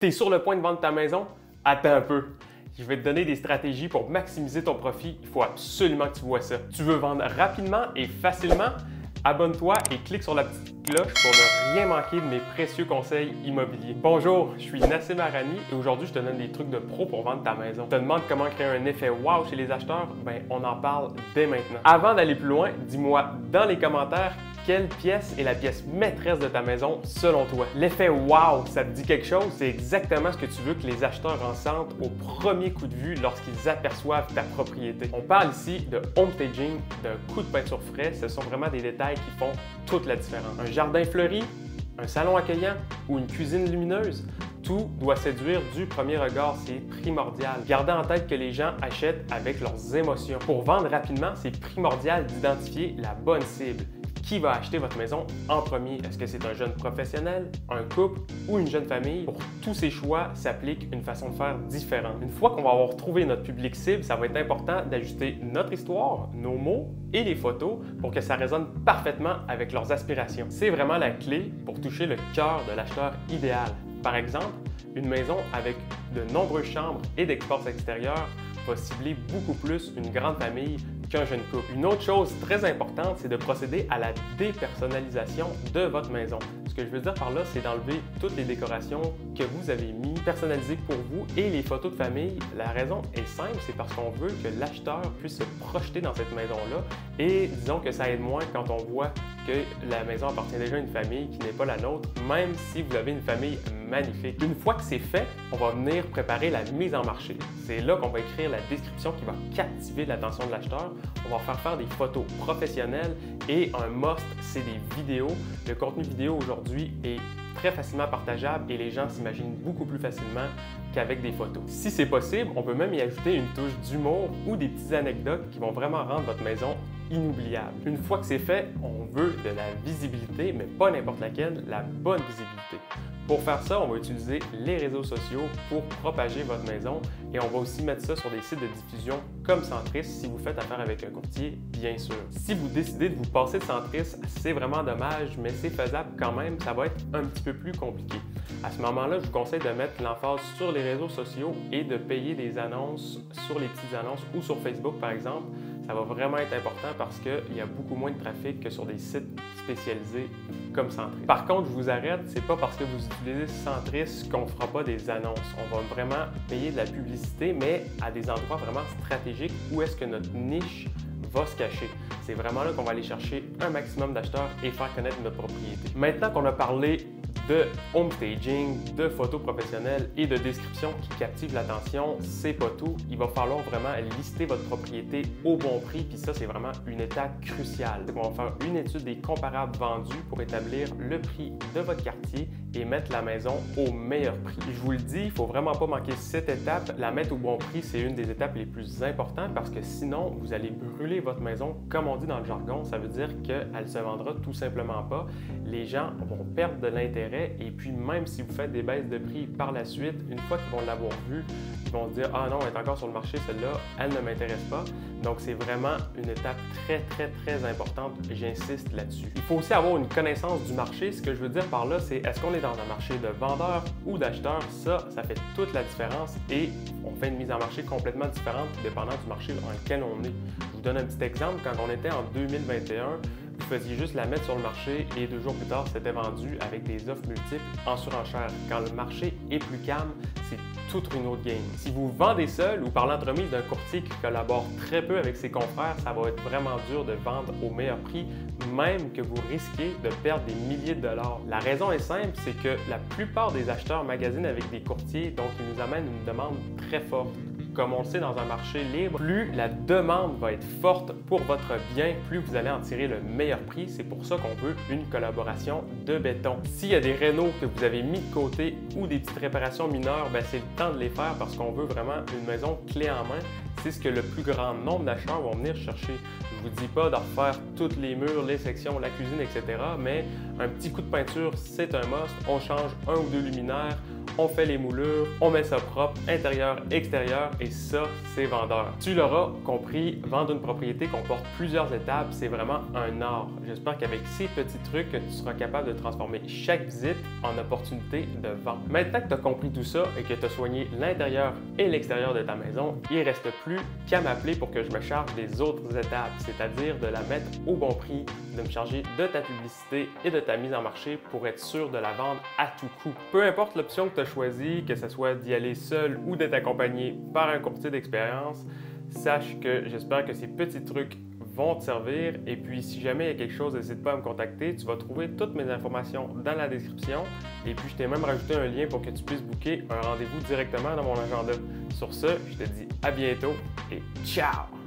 T'es sur le point de vendre ta maison? Attends un peu. Je vais te donner des stratégies pour maximiser ton profit. Il faut absolument que tu vois ça. Tu veux vendre rapidement et facilement? Abonne-toi et clique sur la petite cloche pour ne rien manquer de mes précieux conseils immobiliers. Bonjour, je suis Nassim Arani et aujourd'hui je te donne des trucs de pro pour vendre ta maison. Tu te demandes comment créer un effet wow chez les acheteurs? Ben, on en parle dès maintenant. Avant d'aller plus loin, dis-moi dans les commentaires quelle pièce est la pièce maîtresse de ta maison selon toi? L'effet wow, ça te dit quelque chose? C'est exactement ce que tu veux que les acheteurs ressentent au premier coup de vue lorsqu'ils aperçoivent ta propriété. On parle ici de home staging, d'un coup de peinture frais. Ce sont vraiment des détails qui font toute la différence. Un jardin fleuri, un salon accueillant ou une cuisine lumineuse, tout doit séduire du premier regard, c'est primordial. Gardez en tête que les gens achètent avec leurs émotions. Pour vendre rapidement, c'est primordial d'identifier la bonne cible. Qui va acheter votre maison en premier? Est-ce que c'est un jeune professionnel, un couple ou une jeune famille? Pour tous ces choix s'applique une façon de faire différente. Une fois qu'on va avoir trouvé notre public cible, ça va être important d'ajuster notre histoire, nos mots et les photos pour que ça résonne parfaitement avec leurs aspirations. C'est vraiment la clé pour toucher le cœur de l'acheteur idéal. Par exemple, une maison avec de nombreuses chambres et d'espaces extérieurs va cibler beaucoup plus une grande famille qu'un jeune couple. Une autre chose très importante, c'est de procéder à la dépersonnalisation de votre maison. Ce que je veux dire par là, c'est d'enlever toutes les décorations que vous avez mis, personnalisées pour vous et les photos de famille. La raison est simple, c'est parce qu'on veut que l'acheteur puisse se projeter dans cette maison-là et disons que ça aide moins quand on voit que la maison appartient déjà à une famille qui n'est pas la nôtre, même si vous avez une famille magnifique. Une fois que c'est fait, on va venir préparer la mise en marché. C'est là qu'on va écrire la description qui va captiver l'attention de l'acheteur. On va faire des photos professionnelles et un must, c'est des vidéos. Le contenu vidéo aujourd'hui est très facilement partageable et les gens s'imaginent beaucoup plus facilement qu'avec des photos. Si c'est possible, on peut même y ajouter une touche d'humour ou des petites anecdotes qui vont vraiment rendre votre maison inoubliable. Une fois que c'est fait, on veut de la visibilité, mais pas n'importe laquelle, la bonne visibilité. Pour faire ça, on va utiliser les réseaux sociaux pour propager votre maison et on va aussi mettre ça sur des sites de diffusion comme Centris si vous faites affaire avec un courtier, bien sûr. Si vous décidez de vous passer de Centris, c'est vraiment dommage, mais c'est faisable quand même, ça va être un petit peu plus compliqué. À ce moment-là, je vous conseille de mettre l'emphase sur les réseaux sociaux et de payer des annonces sur les petites annonces ou sur Facebook par exemple. Ça va vraiment être important parce qu'il y a beaucoup moins de trafic que sur des sites spécialisés comme Centris. Par contre, je vous arrête, c'est pas parce que vous utilisez Centris qu'on ne fera pas des annonces. On va vraiment payer de la publicité, mais à des endroits vraiment stratégiques où est-ce que notre niche va se cacher. C'est vraiment là qu'on va aller chercher un maximum d'acheteurs et faire connaître notre propriété. Maintenant qu'on a parlé de home staging, de photos professionnelles et de descriptions qui captivent l'attention, c'est pas tout. Il va falloir vraiment lister votre propriété au bon prix, puis ça, c'est vraiment une étape cruciale. On va faire une étude des comparables vendus pour établir le prix de votre quartier et mettre la maison au meilleur prix. Je vous le dis, il ne faut vraiment pas manquer cette étape. La mettre au bon prix, c'est une des étapes les plus importantes parce que sinon, vous allez brûler votre maison, comme on dit dans le jargon. Ça veut dire qu'elle ne se vendra tout simplement pas. Les gens vont perdre de l'intérêt et puis même si vous faites des baisses de prix par la suite, une fois qu'ils vont l'avoir vue, ils vont se dire « Ah non, elle est encore sur le marché, celle-là, elle ne m'intéresse pas ». Donc c'est vraiment une étape très importante, j'insiste là-dessus. Il faut aussi avoir une connaissance du marché. Ce que je veux dire par là, c'est est-ce qu'on est dans un marché de vendeurs ou d'acheteurs? Ça fait toute la différence et on fait une mise en marché complètement différente dépendant du marché dans lequel on est. Je vous donne un petit exemple. Quand on était en 2021, vous faisiez juste la mettre sur le marché et 2 jours plus tard, c'était vendu avec des offres multiples en surenchère. Quand le marché est plus calme, c'est toute une autre game. Si vous vendez seul ou par l'entremise d'un courtier qui collabore très peu avec ses confrères, ça va être vraiment dur de vendre au meilleur prix, même que vous risquez de perdre des milliers de dollars. La raison est simple, c'est que la plupart des acheteurs magasinent avec des courtiers, donc ils nous amènent une demande très forte. Comme on le sait dans un marché libre, plus la demande va être forte pour votre bien, plus vous allez en tirer le meilleur prix. C'est pour ça qu'on veut une collaboration de béton. S'il y a des rénaux que vous avez mis de côté ou des petites réparations mineures, c'est le temps de les faire parce qu'on veut vraiment une maison clé en main. C'est ce que le plus grand nombre d'acheteurs vont venir chercher. Je Je vous dis pas de refaire tous les murs, les sections, la cuisine, etc. Mais un petit coup de peinture, c'est un must. On change un ou deux luminaires, on fait les moulures, on met ça propre, intérieur, extérieur, et ça, c'est vendeur. Tu l'auras compris, vendre une propriété comporte plusieurs étapes, c'est vraiment un art. J'espère qu'avec ces petits trucs, tu seras capable de transformer chaque visite en opportunité de vente. Maintenant que tu as compris tout ça et que tu as soigné l'intérieur et l'extérieur de ta maison, il ne reste plus qu'à m'appeler pour que je me charge des autres étapes, c'est-à-dire de la mettre au bon prix, de me charger de ta publicité et de ta mise en marché pour être sûr de la vendre à tout coup. Peu importe l'option que tu as choisie, que ce soit d'y aller seul ou d'être accompagné par un courtier d'expérience, sache que j'espère que ces petits trucs vont te servir. Et puis, si jamais il y a quelque chose, n'hésite pas à me contacter. Tu vas trouver toutes mes informations dans la description. Et puis, je t'ai même rajouté un lien pour que tu puisses booker un rendez-vous directement dans mon agenda. Sur ce, je te dis à bientôt et ciao!